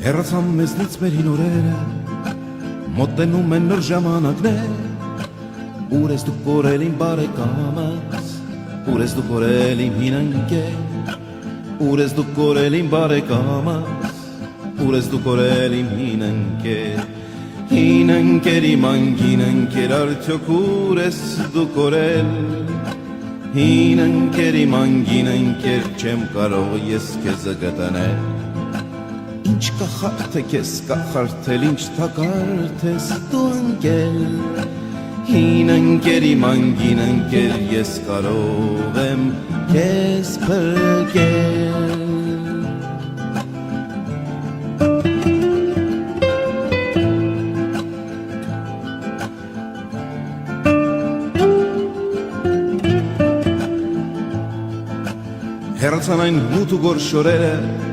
Հեռացան մեզնից մեր հին օրերը, մոտենում են նոր ժամանակներ, ուր ես դու կորել իմ բարեկամս, ուր ես դու կորել իմ հին ընկեր, ուր ես դու կորել իմ բարեկամս, ուր ես դու կորել իմ հին ընկեր, հին ընկեր իմ անգին ընկեր, արդյոք ուր ես դու կորել, հին ընկեր իմ անգին ընկեր, չեմ կարող ես քեզ գտնել, ինչ կախարդեք ես կախարդել, ինչ թակարդ ես դու ընկել, հին ընկեր իմ անգին ընկեր, ես կարող եմ քեզ փրկել։ Հեռացան այն մութ ու գորշ օրերը,